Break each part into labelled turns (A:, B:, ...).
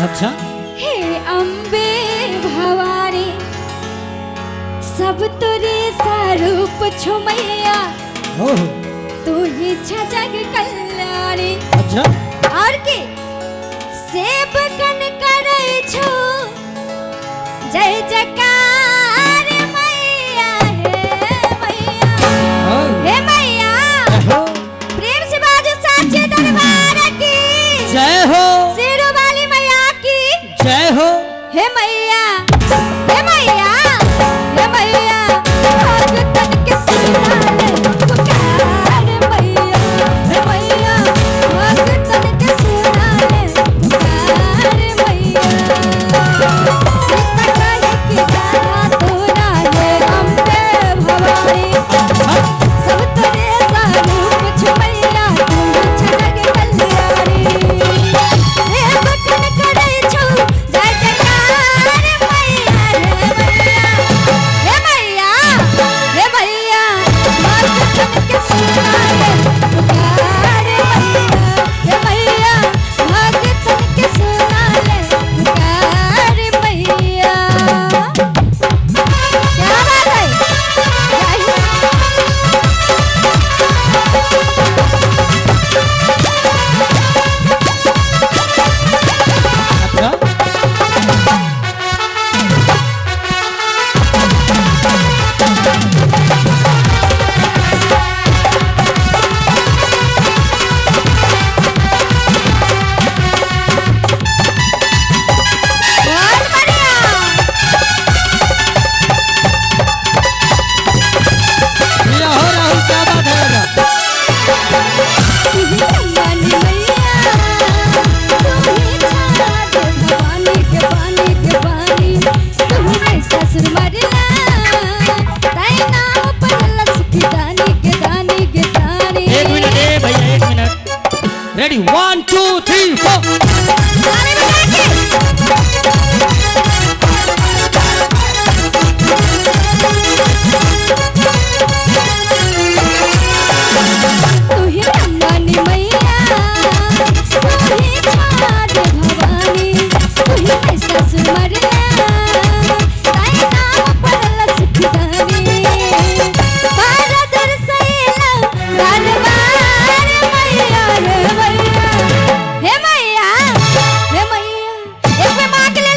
A: अच्छा
B: हे अम्बे भवानी सब तोरे स्वरूप छो मैया
A: ओह
B: तू ही जग कल्याणी।
A: अच्छा
B: और के सेवकन करे छो जय जयकार मैया हे मैया प्रेम से बाजू साचे दरबार की
A: जय हो,
B: शेरों वाली मैया की
A: जय हो।
B: हे मैया हे मैया हे मैया भगतन के सुना ले पुकार मैया हे मैया भगतन के सुना ले पुकार मैया कहे कि गाना तोरा ले अम्बे भवानी सब तेरे स्वरूप छो मैया तू जग कल्याणी। सेवकन करे छो जय जयकार मैया हे मैया हे मैया भगतन के सुना ले पुकार मैया हे मैया भगतन के सुना ले पुकार मैया। क्या बात है
A: अच्छा
B: बहुत बढ़िया।
A: ये हो राहुल, क्या बात है बेटा?
B: भवानी मैया तू ही छाड़ भवानी के पानी तुम्हारे ससुर मरला ताई नाम पर सुखी दानी के दानी।
A: एक मिनट ए भैया, एक मिनट। रेडी 1 2 3 4।
B: सारे बजा तू ही भवानी मैया तू ही छाड़ भवानी तू ही ससुर मरला ताई नाम पर सुखी दानी। बारदर सैला दरबार मैया हे मैया हे मैया हे मैया एक पे मांग ले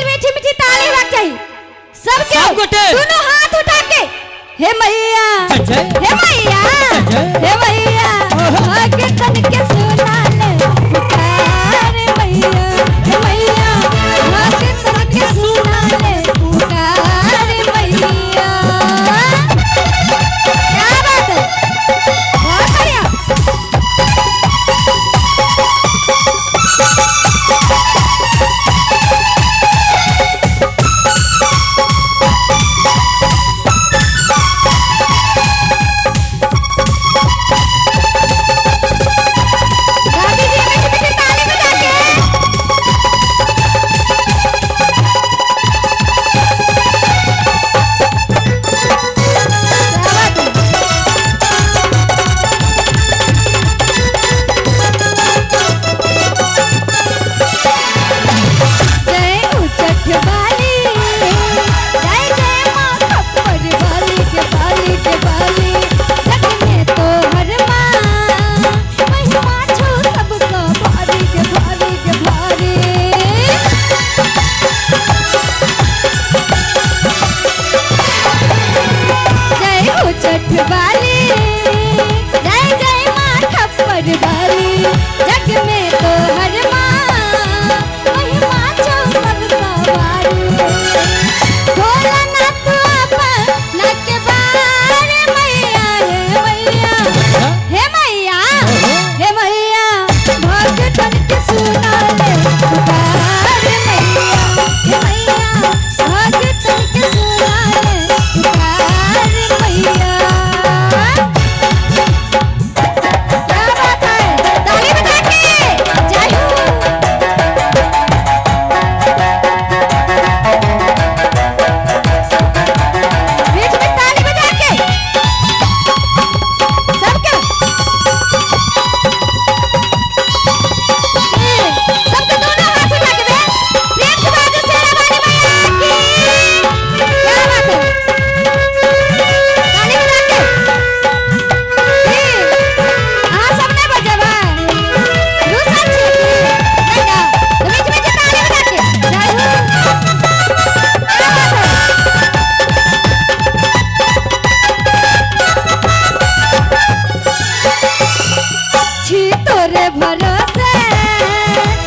B: तोरे भरोसे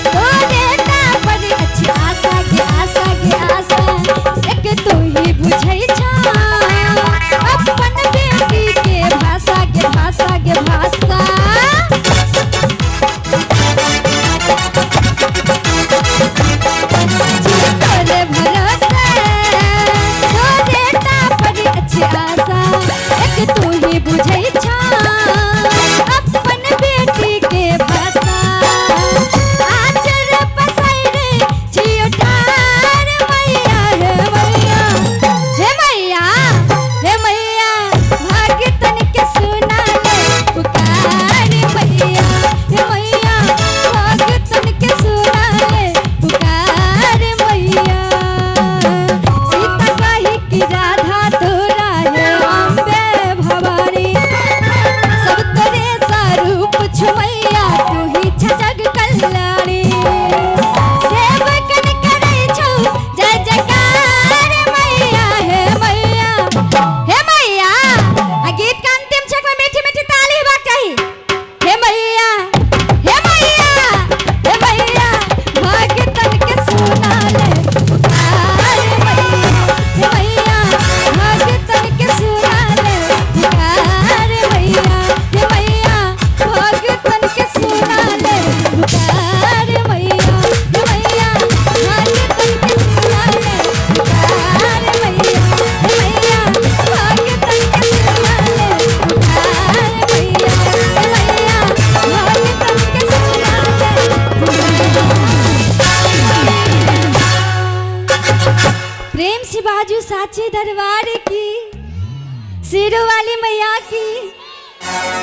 B: तोरे ना पर अच्छी आशा के आशा के आशा एक तू ही बुझै छा अपन बेटी के भाषा के भाषा के भाषा तोरे भरोसे तोरे ना पर अच्छी आशा एक तू ही बुझै छा अपन बेटी के भाषा आचर पसाइरे छियो ठार मैया हे मैया हे मैया हे मैया भगतन के सुना ले पुकार मैया हे मैया भगतन के सुना ले पुकार मैया सीता कही कि राधा तोरा हे अम्बे भवानी सब तोरे स्वरूप छुमैया तू ही जग कल्याणी सेवकन करै छौ जय जयकार मैया हे मैया हे मैया आ गीत का अंतिम छक में मीठी मीठी ताली हेबाक चाही हे मैया हे मैया हे मैया भगतन के सुना ले पुकार मैया हे मैया भगतन के सुना ले पुकार मैया हे मैया भगतन के सुना ले पुकार मैया हे मैया भगतन के सुना ले पुकार मैया हे मैया भगतन के सुना ले पुकार मैया हे मैया भगतन के सुना ले प्रेम से बाजू साचे दरबार की सिरों वाली मैया की